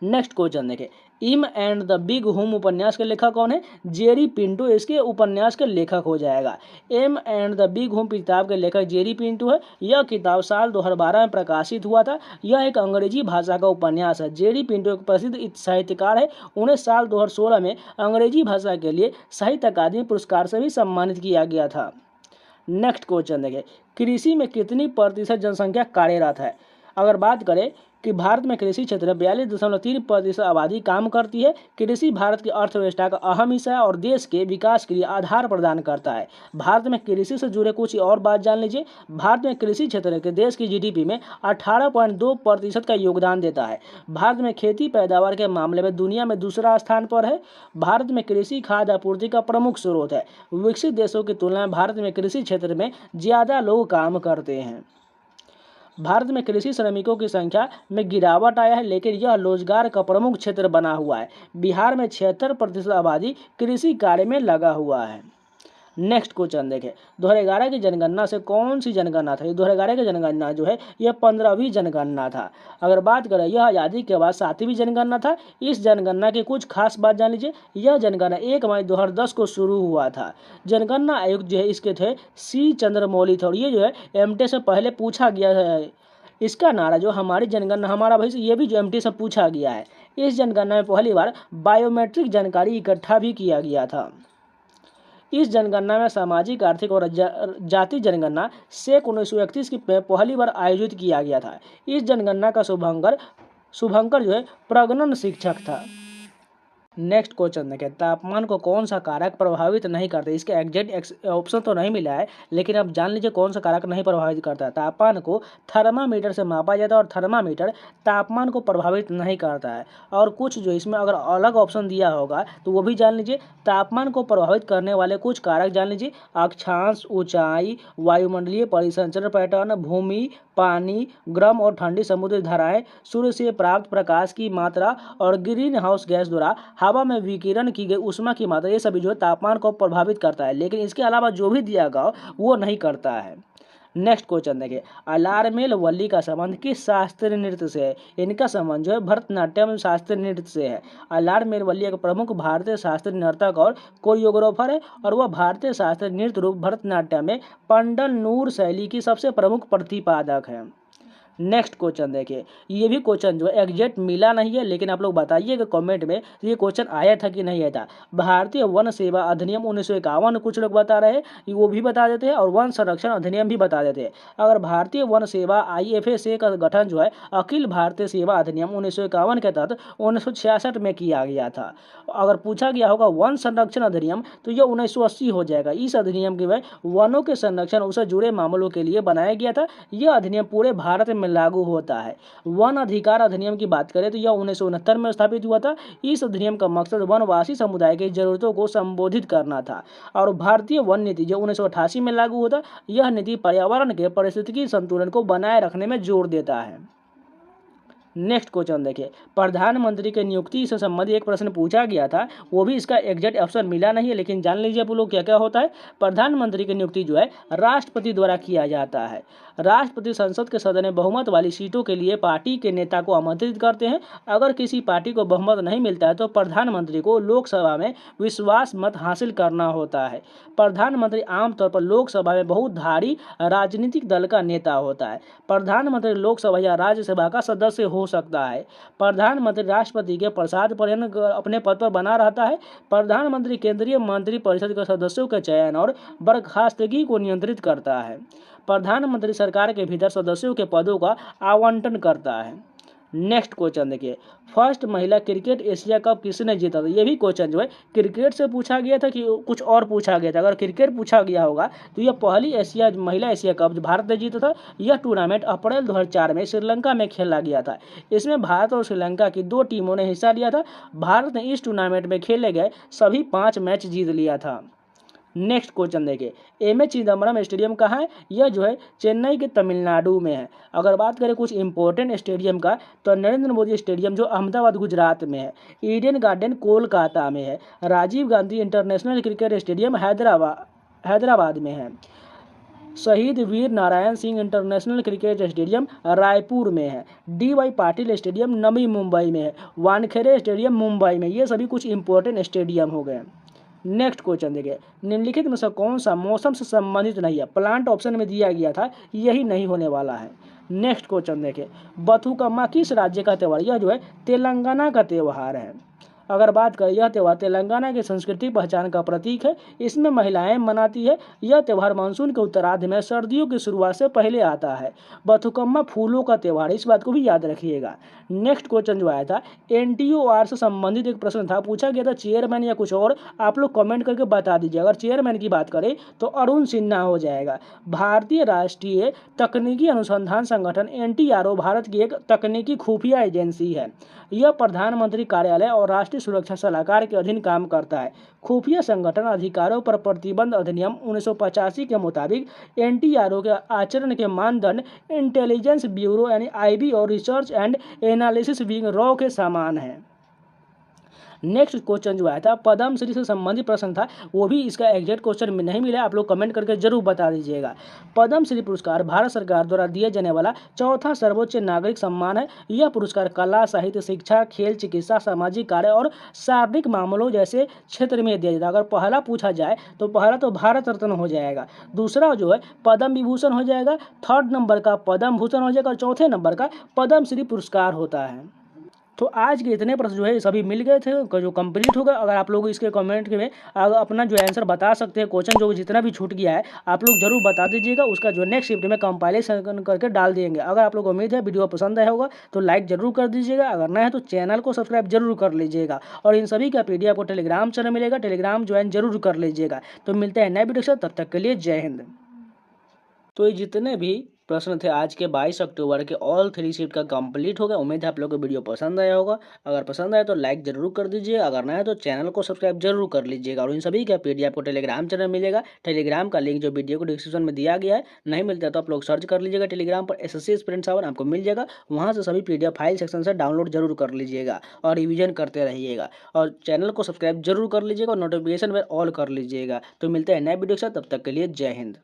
नेक्स्ट क्वेश्चन देखें, इम एंड द बिग होम उपन्यास के लेखक कौन है? जेरी पिंटो इसके उपन्यास के लेखक हो जाएगा। Em and the Big Hoom किताब के लेखक जेरी पिंटो है। यह किताब साल 2012 में प्रकाशित हुआ था। यह एक अंग्रेजी भाषा का उपन्यास है। जेरी पिंटो एक प्रसिद्ध साहित्यकार है। उन्हें साल 2016 में अंग्रेजी भाषा के लिए साहित्य अकादमी पुरस्कार से भी सम्मानित किया गया था। नेक्स्ट क्वेश्चन देखें, कृषि में कितनी प्रतिशत जनसंख्या कार्यरत है? अगर बात करें कि भारत में कृषि क्षेत्र में 42.3% आबादी काम करती है। कृषि भारत की अर्थव्यवस्था का अहम हिस्सा है और देश के विकास के लिए आधार प्रदान करता है। भारत में कृषि से जुड़े कुछ और बात जान लीजिए। भारत में कृषि क्षेत्र के देश की GDP में 18.2% का योगदान देता है। भारत में खेती पैदावार के मामले में दुनिया में दूसरा स्थान पर है। भारत में कृषि खाद्य आपूर्ति का प्रमुख स्रोत है। विकसित देशों की तुलना में भारत में कृषि क्षेत्र में ज़्यादा लोग काम करते हैं। भारत में कृषि श्रमिकों की संख्या में गिरावट आया है, लेकिन यह रोजगार का प्रमुख क्षेत्र बना हुआ है। बिहार में 76% आबादी कृषि कार्य में लगा हुआ है। नेक्स्ट क्वेश्चन देखें, 2011 की जनगणना से कौन सी जनगणना था? 2011 की जनगणना जो है यह 15वीं जनगणना था। अगर बात करें, यह आज़ादी के बाद 7वीं जनगणना था। इस जनगणना की कुछ खास बात जान लीजिए। यह जनगणना 1 मई 2010 को शुरू हुआ था। जनगणना आयुक्त जो है इसके थे C चंद्रमौली थे और ये जो है MT से पहले पूछा गया है। इसका नारा जो हमारी जनगणना हमारा भविष्य, ये भी जो MT से पूछा गया है। इस जनगणना में पहली बार बायोमेट्रिक जानकारी इकट्ठा भी किया गया था। इस जनगणना में सामाजिक, आर्थिक और जाति जनगणना से 1931 की पहली बार आयोजित किया गया था। इस जनगणना का शुभंकर जो है प्रगणन शिक्षक था। नेक्स्ट क्वेश्चन देखें, तापमान को कौन सा कारक प्रभावित नहीं करता। इसके एग्जैक्ट ऑप्शन तो नहीं मिला है, लेकिन अब जान लीजिए कौन सा कारक नहीं प्रभावित करता है। तापमान को थर्मामीटर से मापा जाता है और थर्मामीटर तापमान को प्रभावित नहीं करता है। और कुछ जो इसमें अगर अलग ऑप्शन दिया होगा तो वो भी जान लीजिए। तापमान को प्रभावित करने वाले कुछ कारक जान लीजिए, अक्षांश, ऊंचाई, वायुमंडलीय परिसंचरण पैटर्न, भूमि, पानी, गर्म और ठंडी समुद्री धाराएं, सूर्य से प्राप्त प्रकाश की मात्रा और ग्रीन हाउस गैस द्वारा हवा में विकिरण की गई ऊष्मा की मात्रा, ये सभी जो है तापमान को प्रभावित करता है। लेकिन इसके अलावा जो भी दिया गया वो नहीं करता है। नेक्स्ट क्वेश्चन देखिए, अलारमेल वल्ली का संबंध किस शास्त्रीय नृत्य से है। इनका संबंध जो है भरतनाट्यम शास्त्रीय नृत्य से है। अलारमेल वल्ली एक प्रमुख भारतीय शास्त्रीय नर्तक और कोरियोग्राफर है और वह भारतीय शास्त्रीय नृत्य रूप भरतनाट्यम में पंडल नूर शैली की सबसे प्रमुख प्रतिपादक है। नेक्स्ट क्वेश्चन देखिए, ये भी क्वेश्चन जो है एग्जैक्ट मिला नहीं है, लेकिन आप लोग बताइएगा कमेंट में ये क्वेश्चन आया था कि नहीं आया था। भारतीय वन सेवा अधिनियम 1951 कुछ लोग बता रहे हैं, वो भी बता देते हैं, और वन संरक्षण अधिनियम भी बता देते हैं। अगर भारतीय वन सेवा IFSA का गठन जो है अखिल भारतीय सेवा अधिनियम 1951 के तहत 1966 में किया गया था। अगर पूछा गया होगा वन संरक्षण अधिनियम तो यह 1980 हो जाएगा। इस अधिनियम के वनों के संरक्षण उससे जुड़े मामलों के लिए बनाया गया था। यह अधिनियम पूरे भारत में लागू होता है। वन अधिकार अधिनियम की बात करें तो यह 1969 में स्थापित हुआ था। इस अधिनियम का मकसद वनवासी समुदाय की जरूरतों को संबोधित करना था। और भारतीय वन नीति जो 1988 में लागू होता, यह नीति पर्यावरण के पारिस्थितिकी संतुलन को बनाए रखने में जोर देता है। नेक्स्ट क्वेश्चन देखिए, प्रधानमंत्री की नियुक्ति से संबंधित एक प्रश्न पूछा गया था, वो भी इसका एग्जैक्ट ऑप्शन मिला नहीं है, लेकिन जान लीजिए आप लोग क्या क्या होता है। प्रधानमंत्री की नियुक्ति जो है राष्ट्रपति द्वारा किया जाता है। राष्ट्रपति संसद के सदन में बहुमत वाली सीटों के लिए पार्टी के नेता को आमंत्रित करते हैं। अगर किसी पार्टी को बहुमत नहीं मिलता है तो प्रधानमंत्री को लोकसभा में विश्वास मत हासिल करना होता है। प्रधानमंत्री आमतौर पर लोकसभा में बहुधारी राजनीतिक दल का नेता होता है। प्रधानमंत्री लोकसभा या राज्यसभा का सदस्य हो सकता है। प्रधानमंत्री राष्ट्रपति के प्रसाद पर्यंत अपने पद पर बना रहता है। प्रधानमंत्री केंद्रीय मंत्रिपरिषद के सदस्यों के चयन और बर्खास्तगी को नियंत्रित करता है। प्रधानमंत्री सरकार के भीतर सदस्यों के पदों का आवंटन करता है। नेक्स्ट क्वेश्चन देखिए, फर्स्ट महिला क्रिकेट एशिया कप किसने जीता था। ये भी क्वेश्चन जो है क्रिकेट से पूछा गया था कि कुछ और पूछा गया था। अगर क्रिकेट पूछा गया होगा तो यह पहली महिला एशिया कप जो भारत ने जीता था। यह टूर्नामेंट अप्रैल 2004 में श्रीलंका में खेला गया था। इसमें भारत और श्रीलंका की 2 टीमों ने हिस्सा लिया था। भारत ने इस टूर्नामेंट में खेले गए सभी 5 मैच जीत लिया था। नेक्स्ट क्वेश्चन देखिए, एम ए चिदम्बरम स्टेडियम कहाँ है। यह जो है चेन्नई के तमिलनाडु में है। अगर बात करें कुछ इंपॉर्टेंट स्टेडियम का तो नरेंद्र मोदी स्टेडियम जो अहमदाबाद गुजरात में है। ईडन गार्डन कोलकाता में है। Rajiv Gandhi international cricket stadium Hyderabad में है। Shaheed Veer Narayan Singh international cricket stadium Raipur में है। DY पाटिल स्टेडियम नवी मुंबई में है। वानखेड़े स्टेडियम मुंबई में। ये सभी कुछ इंपॉर्टेंट स्टेडियम हो गए। नेक्स्ट क्वेश्चन देखिए, निम्नलिखित में से कौन सा मौसम से संबंधित नहीं है। प्लांट ऑप्शन में दिया गया था, यही नहीं होने वाला है। नेक्स्ट क्वेश्चन देखिए, बथुकम्मा किस राज्य का त्यौहार। यह जो है तेलंगाना का त्यौहार है। अगर बात करें, यह त्यौहार तेलंगाना की संस्कृति पहचान का प्रतीक है। इसमें महिलाएं मनाती है। यह त्यौहार मानसून के उत्तरार्ध में सर्दियों की शुरुआत से पहले आता है। बथुकम्मा फूलों का त्यौहार, इस बात को भी याद रखिएगा। नेक्स्ट क्वेश्चन जो आया था NTOR से संबंधित एक प्रश्न था, पूछा गया था चेयरमैन या कुछ और। आप लोग कमेंट करके बता दीजिए। अगर चेयरमैन की बात करें तो अरुण सिन्हा हो जाएगा। भारतीय राष्ट्रीय तकनीकी अनुसंधान संगठन NTRO भारत की एक तकनीकी खुफिया एजेंसी है। यह प्रधानमंत्री कार्यालय और राष्ट्रीय सुरक्षा सलाहकार के अधीन काम करता है। खुफिया संगठन अधिकारों पर प्रतिबंध अधिनियम 1985 के मुताबिक NTRO के आचरण के मानदंड इंटेलिजेंस ब्यूरो यानी IB और research and analysis wing raw के समान है। नेक्स्ट क्वेश्चन जो आया था पद्मश्री से संबंधित प्रश्न था, वो भी इसका एग्जैक्ट क्वेश्चन में नहीं मिला। आप लोग कमेंट करके जरूर बता दीजिएगा। पद्मश्री पुरस्कार भारत सरकार द्वारा दिए जाने वाला चौथा सर्वोच्च नागरिक सम्मान है। यह पुरस्कार कला, साहित्य, शिक्षा, खेल, चिकित्सा, सामाजिक कार्य और शारीरिक मामलों जैसे क्षेत्र में दिया जाता है। अगर पहला पूछा जाए तो पहला तो भारत रत्न हो जाएगा, दूसरा जो है पद्म विभूषण हो जाएगा, थर्ड नंबर का पद्म भूषण हो जाएगा और चौथे नंबर का पद्मश्री पुरस्कार होता है। तो आज के इतने प्रश्न जो है सभी मिल गए थे, जो कंप्लीट हो गए। अगर आप लोग इसके कमेंट में अपना जो आंसर बता सकते हैं, क्वेश्चन जो जितना भी छूट गया है आप लोग जरूर बता दीजिएगा। उसका जो नेक्स्ट शिफ्ट में कंपाइलेशन करके डाल देंगे। अगर आप लोग को उम्मीद है वीडियो पसंद आया होगा तो लाइक जरूर कर दीजिएगा। अगर नया है तो चैनल को सब्सक्राइब जरूर कर लीजिएगा। और इन सभी का PDF आपको टेलीग्राम चैनल मिलेगा, टेलीग्राम ज्वाइन जरूर कर लीजिएगा। तो मिलते हैं नए वीडियो से, तब तक के लिए जय हिंद। तो ये जितने भी प्रश्न थे आज के 22 अक्टूबर के ऑल 3 शिफ्ट का कंप्लीट हो गया। उम्मीद है आप लोगों को वीडियो पसंद आया होगा। अगर पसंद आया तो लाइक जरूर कर दीजिए। अगर नया है तो चैनल को सब्सक्राइब जरूर कर लीजिएगा। और इन सभी का PDF आपको टेलीग्राम चैनल मिलेगा। टेलीग्राम का लिंक जो वीडियो को डिस्क्रिप्शन में दिया गया है, नहीं मिलता तो आप लोग सर्च कर लीजिएगा टेलीग्राम पर SSC एस्पिरेंट 7 आपको मिल जाएगा। वहाँ से सभी PDF फाइल सेक्शन से डाउनलोड जरूर कर लीजिएगा और रिविजन करते रहिएगा। और चैनल को सब्सक्राइब जरूर कर लीजिएगा और नोटिफिकेशन में ऑल कर लीजिएगा। तो मिलते हैं नए वीडियो के साथ, तब तक के लिए जय हिंद।